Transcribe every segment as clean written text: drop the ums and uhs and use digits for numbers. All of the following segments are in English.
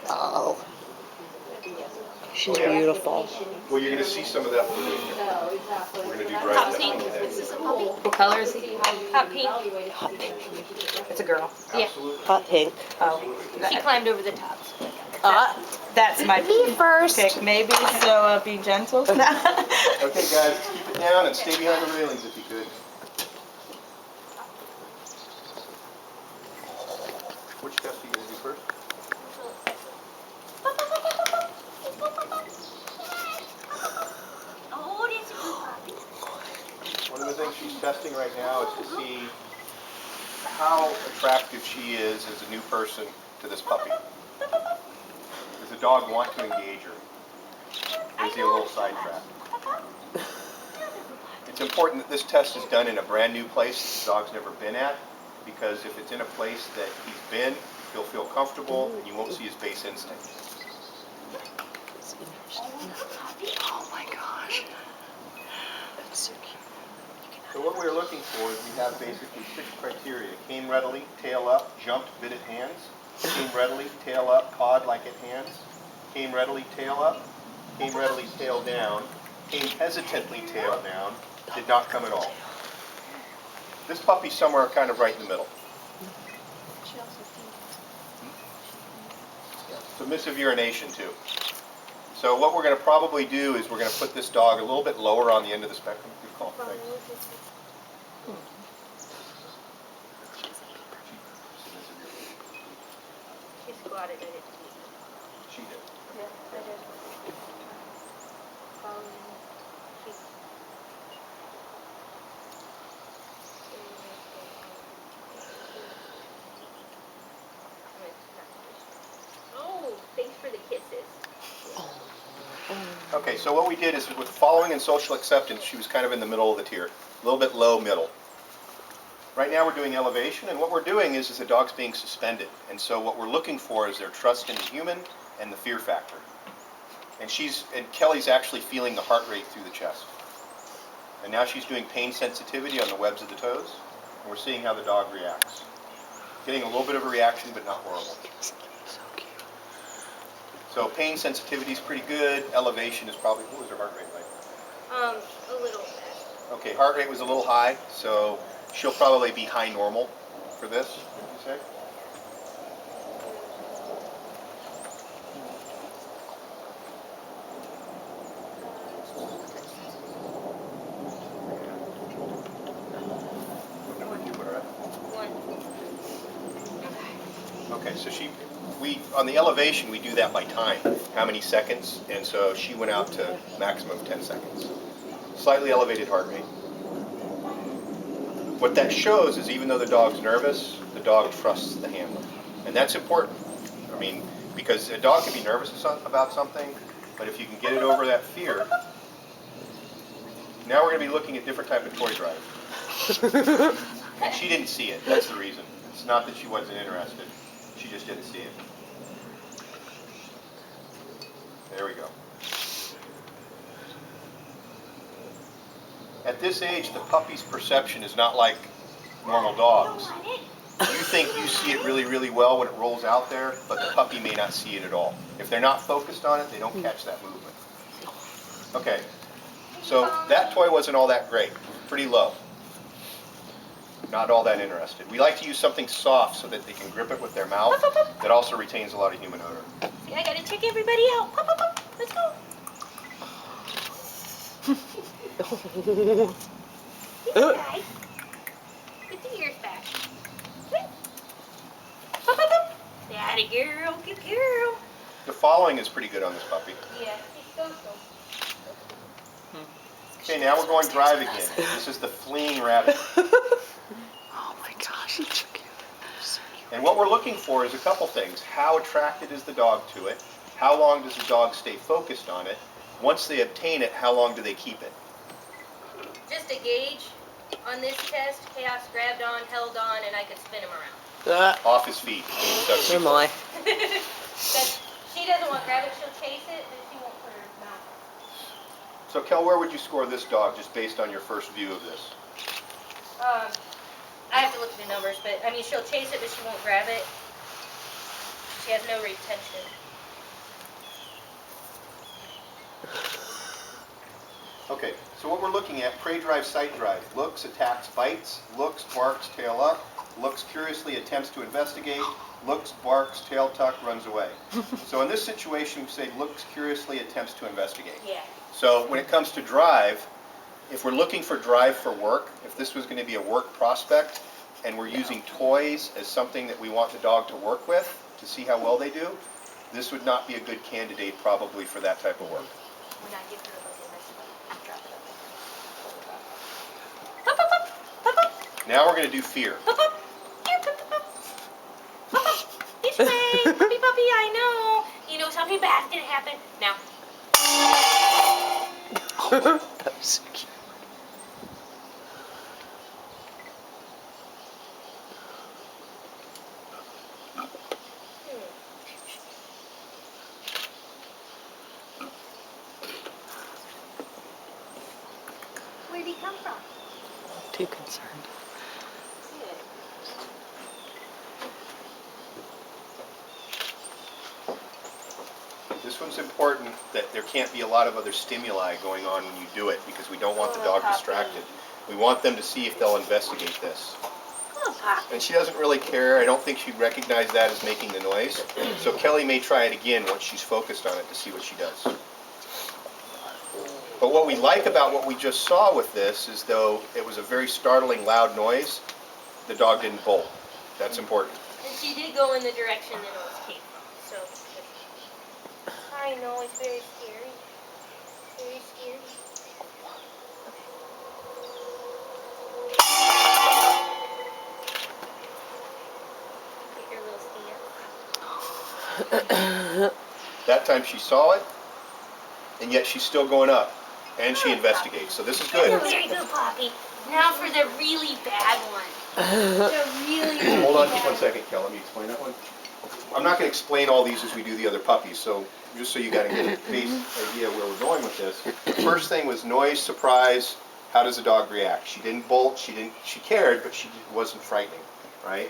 Oh, she's beautiful. Well, you're going to see some of that when we're doing here. We're going to do dry Hot testing pink. today. Is this a puppy? What color is he? Hot pink. Hot pink. It's a girl. Absolutely. Hot pink. Oh. She climbed over the top. That's my Me first. pick, maybe. So be gentle. Okay, guys, keep it down and stay behind the railings if you could. Which test are you going to do first? One of the things she's testing right now is to see how attractive she is as a new person to this puppy. Does the dog want to engage her? Or is he a little sidetracked? It's important that this test is done in a brand new place that the dog's never been at, because if it's in a place that he's been, he'll feel comfortable and you won't see his base instinct. Oh my gosh. That's so cute. So what we're looking for is we have basically 6 criteria. Came readily, tail up, jumped, bit at hands. Came readily, tail up, pawed like at hands. Came readily, tail up. Came readily, tail down. Came hesitantly, tail down. Did not come at all. This puppy's somewhere kind of right in the middle. Submissive urination too. So what we're going to probably do is we're going to put this dog a little bit lower on the end of the spectrum. Good call. Thanks. She squatted at it. She did. Yeah, I did. Oh, thanks for the kisses. Okay, so what we did is with following and social acceptance, she was kind of in the middle of the tier. A little bit low middle. Right now we're doing elevation, and what we're doing is the dog's being suspended. And so what we're looking for is their trust in the human and the fear factor. And Kelly's actually feeling the heart rate through the chest. And now she's doing pain sensitivity on the webs of the toes, and we're seeing how the dog reacts. Getting a little bit of a reaction, but not horrible. So cute. So pain sensitivity is pretty good. Elevation is probably, what was her heart rate like? A little bit. Okay, heart rate was a little high, so she'll probably be high normal for this, would you say? What number did you put her at? 1. Okay, so on the elevation, we do that by time, how many seconds, and so she went out to maximum of 10 seconds. Slightly elevated heart rate. What that shows is even though the dog's nervous, the dog trusts the handler. And that's important. I mean, because a dog can be nervous about something, but if you can get it over that fear, now we're going to be looking at different type of toy drive. And she didn't see it, that's the reason. It's not that she wasn't interested, she just didn't see it. There we go. At this age, the puppy's perception is not like normal dogs. You think you see it really, really well when it rolls out there, but the puppy may not see it at all. If they're not focused on it, they don't catch that movement. Okay, so that toy wasn't all that great. Pretty low. Not all that interested. We like to use something soft so that they can grip it with their mouth that also retains a lot of human odor. I gotta check everybody out. Pop, pop, pop. Let's go. Good guy. Get the ears back. Pop, pop, pop. Daddy girl, good girl. The following is pretty good on this puppy. Yeah, he's so. Okay, now we're going drive again. This is the fleeing rabbit. Oh my gosh, it's so cute. So cute. And what we're looking for is a couple things. How attracted is the dog to it? How long does the dog stay focused on it? Once they obtain it, how long do they keep it? Just a gauge on this test. Chaos grabbed on, held on, and I could spin him around. Off his feet. Oh my. She doesn't want to grab it. She'll chase it, but she won't put her mouth. So Kel, where would you score this dog just based on your first view of this? I have to look at the numbers, but I mean, she'll chase it, but she won't grab it. She has no retention. Okay, so what we're looking at, prey drive, sight drive. Looks, attacks, bites. Looks, barks, tail up. Looks curiously, attempts to investigate. Looks, barks, tail tuck, runs away. So in this situation, we say looks curiously, attempts to investigate. Yeah. So when it comes to drive, if we're looking for drive for work, if this was going to be a work prospect, and we're using toys as something that we want the dog to work with to see how well they do, this would not be a good candidate probably for that type of work. When I give her a look at this, drop it up. Now we're going to do fear. Here, this way, puppy, I know. You know something bad's gonna happen. Now. That was so cute. Where'd he come from? Too concerned. This one's important that there can't be a lot of other stimuli going on when you do it because we don't want the dog distracted. We want them to see if they'll investigate this. And she doesn't really care. I don't think she'd recognize that as making the noise. So Kelly may try it again once she's focused on it to see what she does. But what we like about what we just saw with this is though it was a very startling loud noise, the dog didn't bolt. That's important. And she did go in the direction the noise came from. So I know it's very scary. Very scary. Get your little stance. That time she saw it, and yet she's still going up, and she investigates. So this is good. Very good, Poppy. Now for the really bad one. The really, really Hold on bad just one second, Kel. Let me explain that one. I'm not going to explain all these as we do the other puppies, so just so you got a base idea where we're going with this. The first thing was noise, surprise. How does the dog react? She didn't bolt. She cared, but she wasn't frightening, right?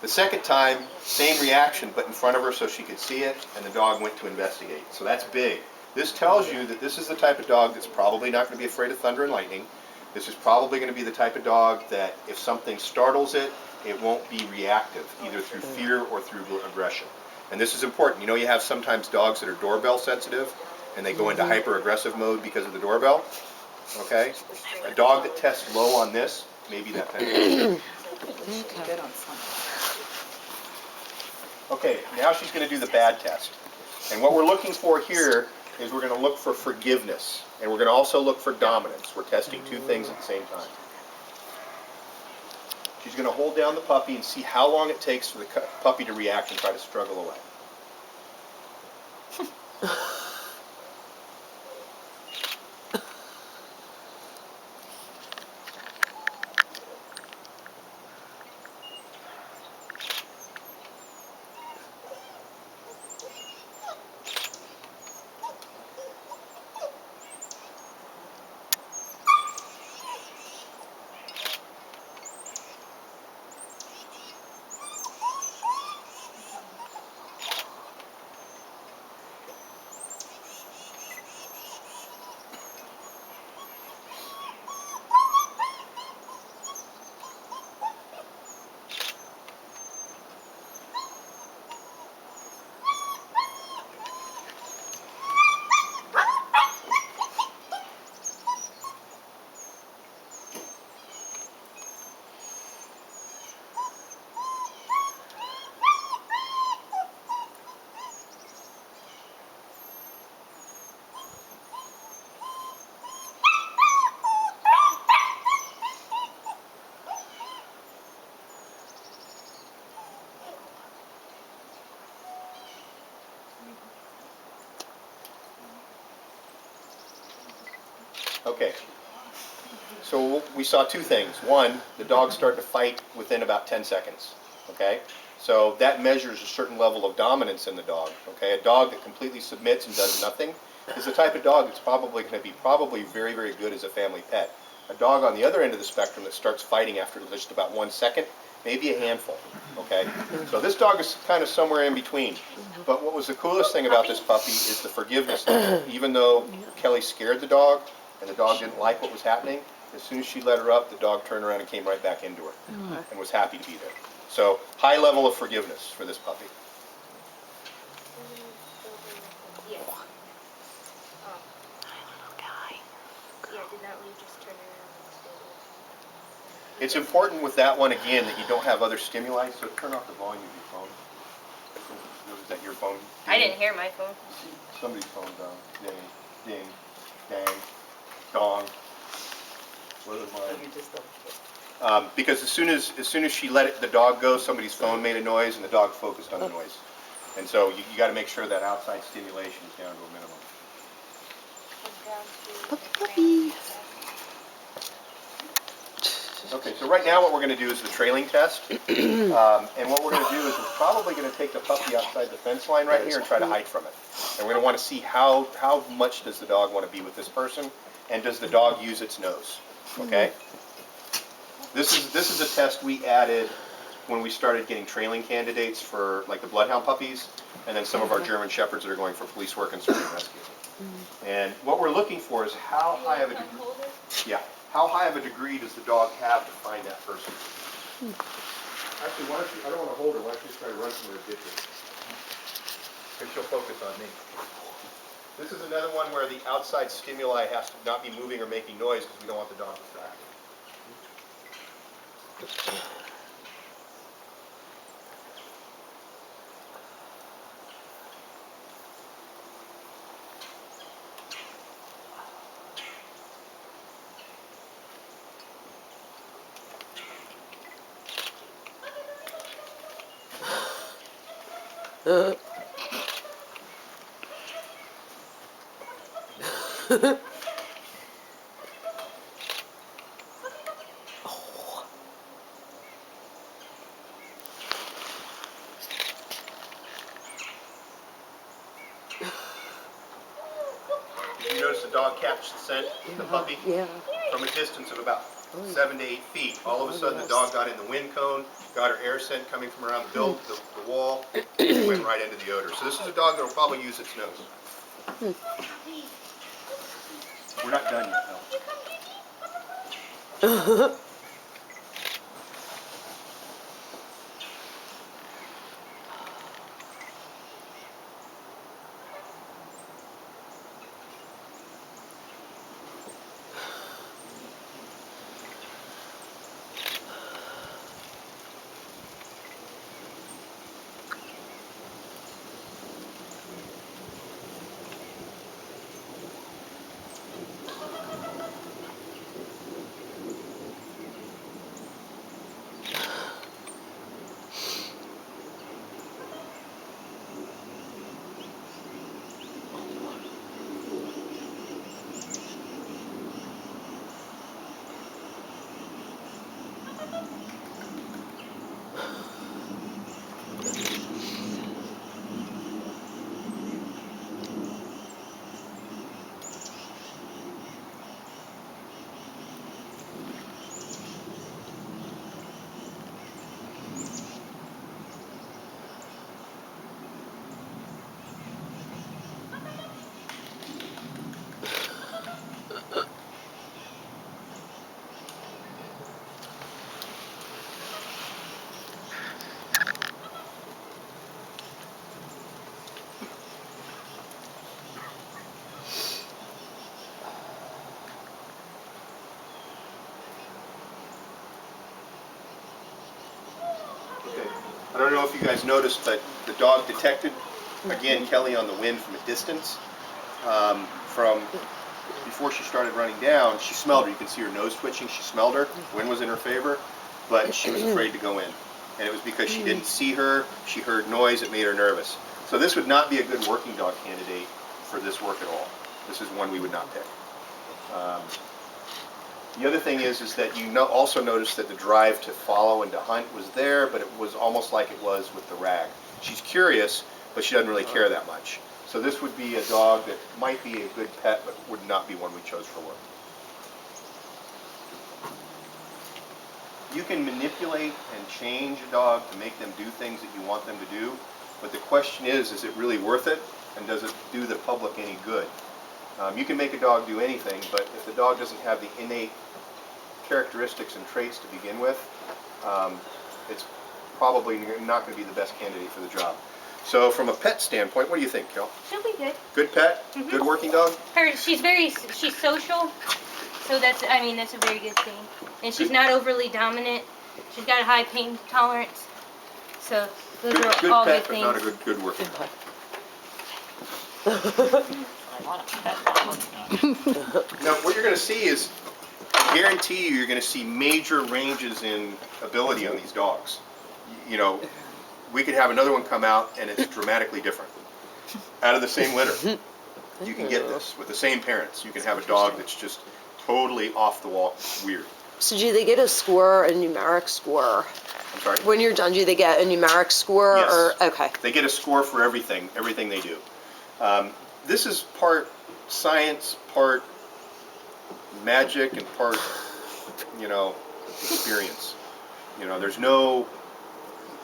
The second time, same reaction, but in front of her so she could see it, and the dog went to investigate. So that's big. This tells you that this is the type of dog that's probably not going to be afraid of thunder and lightning. This is probably going to be the type of dog that if something startles it, it won't be reactive, either through fear or through aggression. And this is important. You know, you have sometimes dogs that are doorbell sensitive, and they go into hyper-aggressive mode because of the doorbell. Okay? A dog that tests low on this may be that type of dog. Good on some. Okay, now she's going to do the bad test. And what we're looking for here is we're going to look for forgiveness. And we're going to also look for dominance. We're testing two things at the same time. She's going to hold down the puppy and see how long it takes for the puppy to react and try to struggle away. Okay, so we saw two things. One, the dogs start to fight within about 10 seconds, okay? So that measures a certain level of dominance in the dog, okay? A dog that completely submits and does nothing is the type of dog that's probably going to be very, very good as a family pet. A dog on the other end of the spectrum that starts fighting after just about 1 second maybe a handful, okay? So this dog is kind of somewhere in between. But what was the coolest thing about this puppy is the forgiveness level. Even though Kelly scared the dog, and the dog didn't like what was happening, as soon as she let her up, the dog turned around and came right back into her, and was happy to be there. So, high level of forgiveness for this puppy. Yeah. Little guy. Yeah, did not we just turn around and stay there? It's important with that one, again, that you don't have other stimuli, so turn off the volume of your phone. Is that your phone? I didn't hear my phone. Somebody's phone's on. Ding, ding, dang, dong. What was mine? Because as soon as she let the dog go, somebody's phone made a noise, and the dog focused on the noise. And so you got to make sure that outside stimulation is down to a minimum. Puppy. Okay, so right now what we're going to do is the trailing test. And what we're going to do is we're probably going to take the puppy outside the fence line right here and try to hide from it. And we're going to want to see how much does the dog want to be with this person, and does the dog use its nose. Okay? This is a test we added when we started getting trailing candidates for like the bloodhound puppies, and then some of our German shepherds that are going for police work and search and rescue. And what we're looking for is how high of a degree, how high of a degree does the dog have to find that person? Actually, why don't you, I don't want to hold her, why don't you just try to run from her ditches? Because she'll focus on me. This is another one where the outside stimuli has to not be moving or making noise because we don't want the dog distracted. Did you notice the dog catch the scent of the puppy? Yeah. From a distance of about 7 to 8 feet. All of a sudden the dog got in the wind cone, got her air scent coming from around the wall, and went right into the odor. So this is a dog that will probably use its nose. We're not done yet, though. I don't know if you guys noticed, but the dog detected, again, Kelly on the wind from a distance. From before she started running down, she smelled her. You can see her nose twitching. She smelled her. Wind was in her favor, but she was afraid to go in. And it was because she didn't see her. She heard noise. It made her nervous. So this would not be a good working dog candidate for this work at all. This is one we would not pick. The other thing is that you also notice that the drive to follow and to hunt was there, but it was almost like it was with the rag. She's curious, but she doesn't really care that much. So this would be a dog that might be a good pet, but would not be one we chose for work. You can manipulate and change a dog to make them do things that you want them to do, but the question is it really worth it, and does it do the public any good? You can make a dog do anything, but if the dog doesn't have the innate characteristics and traits to begin with, it's probably not going to be the best candidate for the job. So from a pet standpoint, what do you think, Kel? She'll be good. Good pet? Mhm. Good working dog? She's social, so that's a very good thing. And she's not overly dominant. She's got a high pain tolerance. So those are all pet, good things. but not a good working dog. I want a pet dog. Now, what you're going to see is, I guarantee you're going to see major ranges in ability on these dogs. You know, we could have another one come out and it's dramatically different. Out of the same litter, you can get this with the same parents. You can have a dog that's just totally off the wall weird. So do they get a score, a numeric score? I'm sorry? When you're done, do they get a numeric score? Yes. Or okay. They get a score for everything they do. This is part science, part magic, and part, experience. There's no,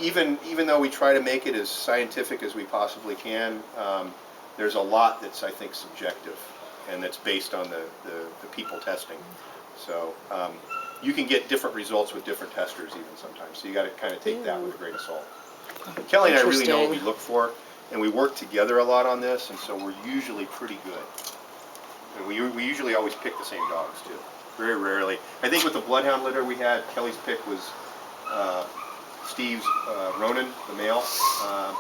even though we try to make it as scientific as we possibly can, there's a lot that's, I think, subjective, and that's based on the people testing. So you can get different results with different testers even sometimes, so you got to kind of take that with a grain of salt. Kelly and I really know what we look for, and we work together a lot on this, and so we're usually pretty good. And we usually always pick the same dogs too. Very rarely. I think with the bloodhound litter we had, Kelly's pick was Steve's Ronan, the male,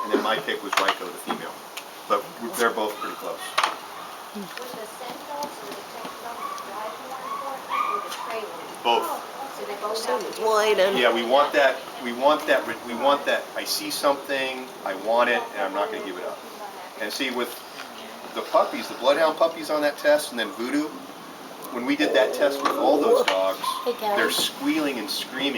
and then my pick was Ryko, the female. But they're both pretty close. Was the scent dogs or the trained dogs drive more important or the training? Both. So they both have to be White and Yeah, we want that. I see something, I want it, and I'm not going to give it up. And see, with the puppies, the bloodhound puppies on that test, and then Voodoo, when we did that test with all those dogs, they're squealing and screaming.